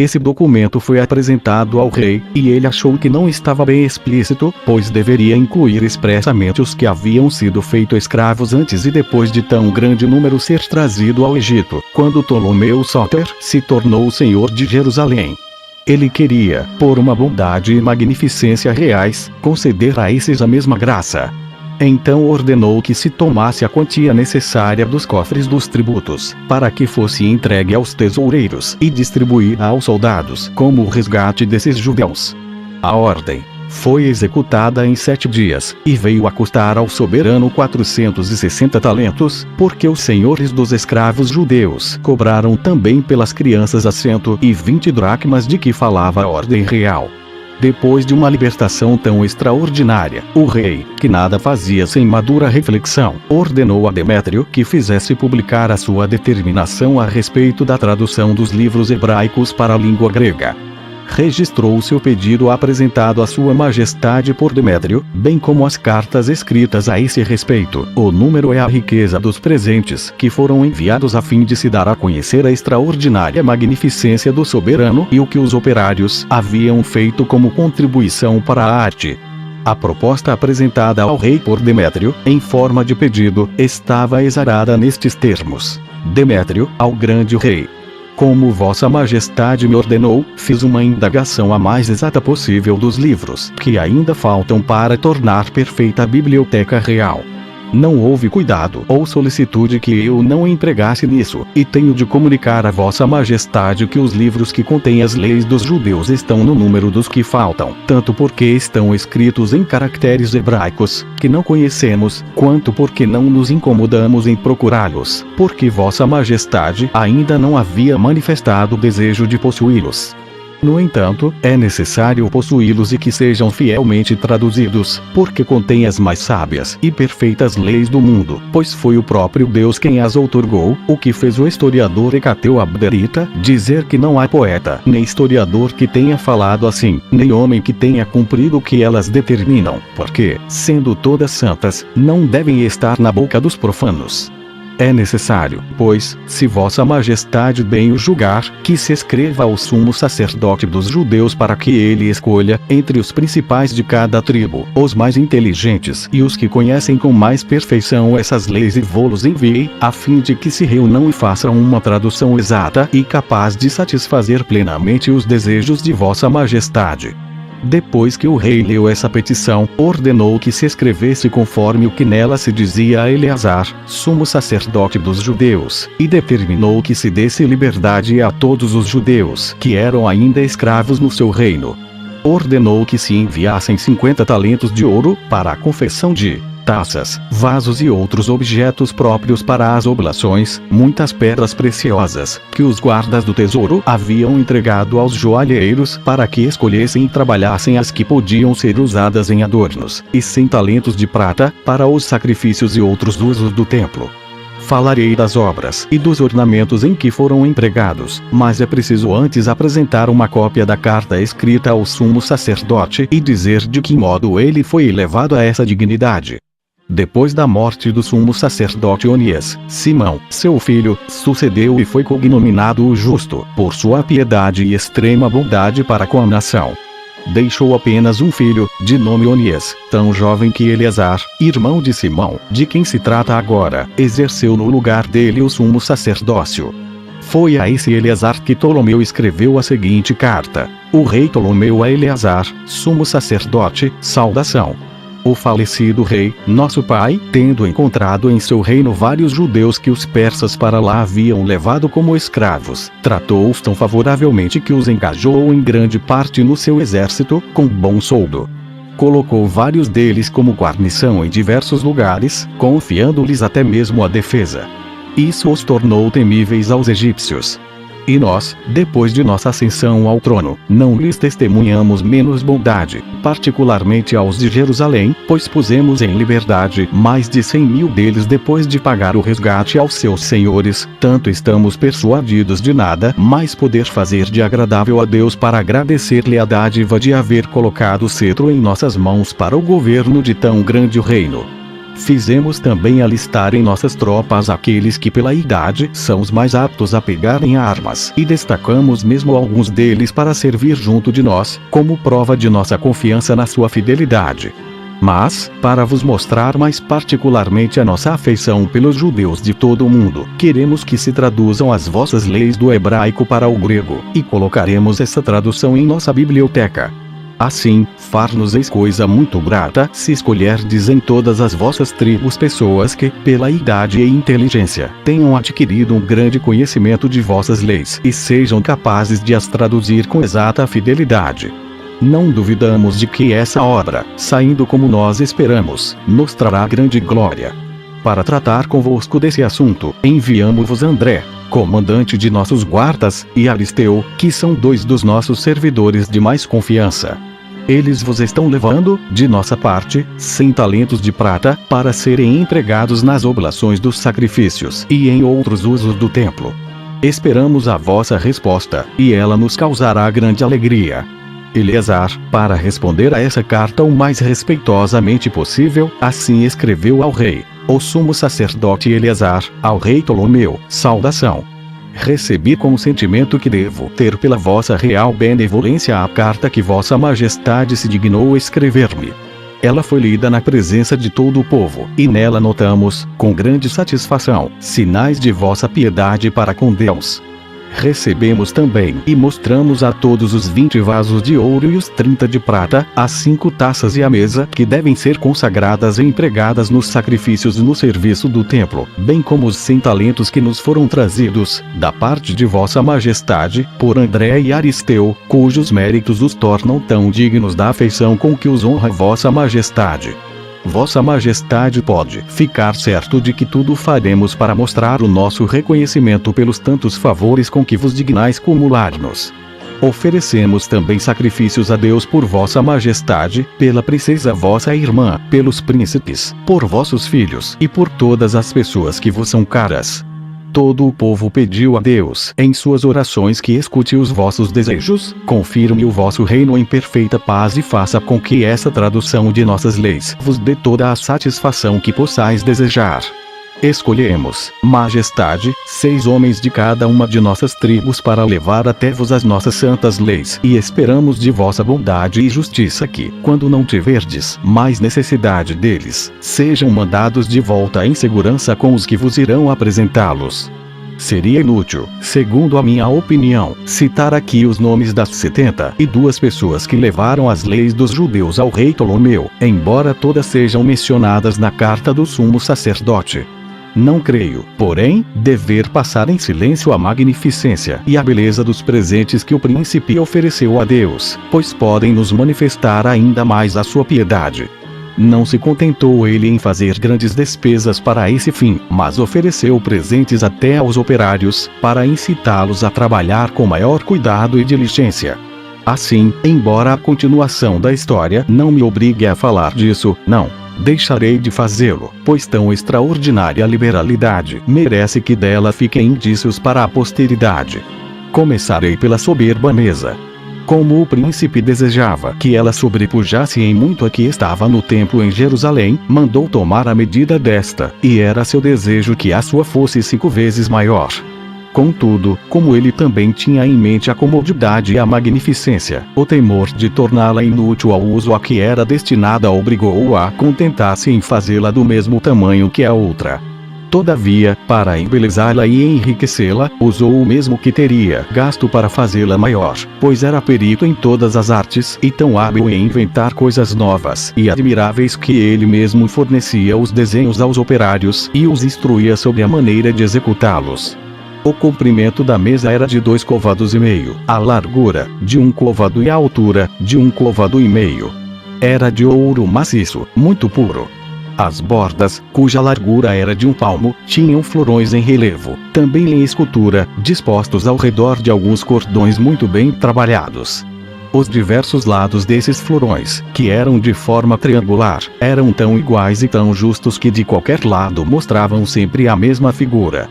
Esse documento foi apresentado ao rei, e ele achou que não estava bem explícito, pois deveria incluir expressamente os que haviam sido feitos escravos antes e depois de tão grande número ser trazido ao Egito, quando Ptolomeu Sóter se tornou senhor de Jerusalém. Ele queria, por uma bondade e magnificência reais, conceder a esses a mesma graça. Então ordenou que se tomasse a quantia necessária dos cofres dos tributos, para que fosse entregue aos tesoureiros e distribuída aos soldados como o resgate desses judeus. A ordem foi executada em 7 dias, e veio a custar ao soberano 460 talentos, porque os senhores dos escravos judeus cobraram também pelas crianças as 120 dracmas de que falava a ordem real. Depois de uma libertação tão extraordinária, o rei, que nada fazia sem madura reflexão, ordenou a Demétrio que fizesse publicar a sua determinação a respeito da tradução dos livros hebraicos para a língua grega. Registrou seu pedido apresentado a sua majestade por Demétrio, bem como as cartas escritas a esse respeito. O número é a riqueza dos presentes que foram enviados a fim de se dar a conhecer a extraordinária magnificência do soberano e o que os operários haviam feito como contribuição para a arte. A proposta apresentada ao rei por Demétrio, em forma de pedido, estava exarada nestes termos: Demétrio, ao grande rei. Como Vossa Majestade me ordenou, fiz uma indagação a mais exata possível dos livros que ainda faltam para tornar perfeita a biblioteca real. Não houve cuidado ou solicitude que eu não empregasse nisso, e tenho de comunicar a Vossa Majestade que os livros que contêm as leis dos judeus estão no número dos que faltam, tanto porque estão escritos em caracteres hebraicos, que não conhecemos, quanto porque não nos incomodamos em procurá-los, porque Vossa Majestade ainda não havia manifestado o desejo de possuí-los. No entanto, é necessário possuí-los e que sejam fielmente traduzidos, porque contêm as mais sábias e perfeitas leis do mundo, pois foi o próprio Deus quem as outorgou, o que fez o historiador Hecateu Abderita dizer que não há poeta nem historiador que tenha falado assim, nem homem que tenha cumprido o que elas determinam, porque, sendo todas santas, não devem estar na boca dos profanos. É necessário, pois, se Vossa Majestade bem o julgar, que se escreva ao sumo sacerdote dos judeus para que ele escolha, entre os principais de cada tribo, os mais inteligentes e os que conhecem com mais perfeição essas leis e vô-los envie, a fim de que se reúnam e façam uma tradução exata e capaz de satisfazer plenamente os desejos de Vossa Majestade. Depois que o rei leu essa petição, ordenou que se escrevesse conforme o que nela se dizia a Eleazar, sumo sacerdote dos judeus, e determinou que se desse liberdade a todos os judeus que eram ainda escravos no seu reino. Ordenou que se enviassem 50 talentos de ouro para a confecção de taças, vasos e outros objetos próprios para as oblações, muitas pedras preciosas, que os guardas do tesouro haviam entregado aos joalheiros para que escolhessem e trabalhassem as que podiam ser usadas em adornos, e 100 talentos de prata, para os sacrifícios e outros usos do templo. Falarei das obras e dos ornamentos em que foram empregados, mas é preciso antes apresentar uma cópia da carta escrita ao sumo sacerdote e dizer de que modo ele foi elevado a essa dignidade. Depois da morte do sumo sacerdote Onias, Simão, seu filho, sucedeu e foi cognominado o Justo, por sua piedade e extrema bondade para com a nação. Deixou apenas um filho, de nome Onias, tão jovem que Eleazar, irmão de Simão, de quem se trata agora, exerceu no lugar dele o sumo sacerdócio. Foi a esse Eleazar que Ptolomeu escreveu a seguinte carta: O rei Ptolomeu a Eleazar, sumo sacerdote, saudação. O falecido rei, nosso pai, tendo encontrado em seu reino vários judeus que os persas para lá haviam levado como escravos, tratou-os tão favoravelmente que os engajou em grande parte no seu exército, com bom soldo. Colocou vários deles como guarnição em diversos lugares, confiando-lhes até mesmo a defesa. Isso os tornou temíveis aos egípcios. E nós, depois de nossa ascensão ao trono, não lhes testemunhamos menos bondade, particularmente aos de Jerusalém, pois pusemos em liberdade mais de 100.000 deles depois de pagar o resgate aos seus senhores, tanto estamos persuadidos de nada mais poder fazer de agradável a Deus para agradecer-lhe a dádiva de haver colocado o cetro em nossas mãos para o governo de tão grande reino. Fizemos também alistar em nossas tropas aqueles que pela idade são os mais aptos a pegarem armas, e destacamos mesmo alguns deles para servir junto de nós, como prova de nossa confiança na sua fidelidade. Mas, para vos mostrar mais particularmente a nossa afeição pelos judeus de todo o mundo, queremos que se traduzam as vossas leis do hebraico para o grego, e colocaremos essa tradução em nossa biblioteca. Assim, far-nos-eis coisa muito grata se escolherdes em todas as vossas tribos pessoas que, pela idade e inteligência, tenham adquirido um grande conhecimento de vossas leis e sejam capazes de as traduzir com exata fidelidade. Não duvidamos de que essa obra, saindo como nós esperamos, nos trará grande glória. Para tratar convosco desse assunto, enviamo-vos André, comandante de nossos guardas, e Aristeu, que são 2 dos nossos servidores de mais confiança. Eles vos estão levando, de nossa parte, 100 talentos de prata, para serem empregados nas oblações dos sacrifícios e em outros usos do templo. Esperamos a vossa resposta, e ela nos causará grande alegria. Eleazar, para responder a essa carta o mais respeitosamente possível, assim escreveu ao rei: o sumo sacerdote Eleazar, ao rei Ptolomeu, saudação. Recebi com o sentimento que devo ter pela vossa real benevolência a carta que vossa majestade se dignou escrever-me. Ela foi lida na presença de todo o povo, e nela notamos, com grande satisfação, sinais de vossa piedade para com Deus. Recebemos também e mostramos a todos os 20 vasos de ouro e os 30 de prata, as 5 taças e a mesa que devem ser consagradas e empregadas nos sacrifícios no serviço do templo, bem como os 100 talentos que nos foram trazidos, da parte de vossa majestade, por André e Aristeu, cujos méritos os tornam tão dignos da afeição com que os honra vossa majestade. Vossa Majestade pode ficar certo de que tudo faremos para mostrar o nosso reconhecimento pelos tantos favores com que vos dignais cumular-nos. Oferecemos também sacrifícios a Deus por vossa Majestade, pela princesa vossa irmã, pelos príncipes, por vossos filhos e por todas as pessoas que vos são caras. Todo o povo pediu a Deus, em suas orações, que escute os vossos desejos, confirme o vosso reino em perfeita paz e faça com que essa tradução de nossas leis vos dê toda a satisfação que possais desejar. Escolhemos, Majestade, 6 homens de cada uma de nossas tribos para levar até vos as nossas santas leis, e esperamos de vossa bondade e justiça que, quando não tiverdes mais necessidade deles, sejam mandados de volta em segurança com os que vos irão apresentá-los. Seria inútil, segundo a minha opinião, citar aqui os nomes das 72 pessoas que levaram as leis dos judeus ao rei Ptolomeu, embora todas sejam mencionadas na carta do sumo sacerdote. Não creio, porém, dever passar em silêncio a magnificência e a beleza dos presentes que o príncipe ofereceu a Deus, pois podem nos manifestar ainda mais a sua piedade. Não se contentou ele em fazer grandes despesas para esse fim, mas ofereceu presentes até aos operários, para incitá-los a trabalhar com maior cuidado e diligência. Assim, embora a continuação da história não me obrigue a falar disso, não deixarei de fazê-lo, pois tão extraordinária liberalidade merece que dela fiquem indícios para a posteridade. Começarei pela soberba mesa. Como o príncipe desejava que ela sobrepujasse em muito a que estava no templo em Jerusalém, mandou tomar a medida desta, e era seu desejo que a sua fosse 5 vezes maior. Contudo, como ele também tinha em mente a comodidade e a magnificência, o temor de torná-la inútil ao uso a que era destinada obrigou-o a contentar-se em fazê-la do mesmo tamanho que a outra. Todavia, para embelezá-la e enriquecê-la, usou o mesmo que teria gasto para fazê-la maior, pois era perito em todas as artes e tão hábil em inventar coisas novas e admiráveis que ele mesmo fornecia os desenhos aos operários e os instruía sobre a maneira de executá-los. O comprimento da mesa era de 2,5 côvados, a largura, de 1 côvado e a altura, de 1,5 côvado. Era de ouro maciço, muito puro. As bordas, cuja largura era de 1 palmo, tinham florões em relevo, também em escultura, dispostos ao redor de alguns cordões muito bem trabalhados. Os diversos lados desses florões, que eram de forma triangular, eram tão iguais e tão justos que de qualquer lado mostravam sempre a mesma figura.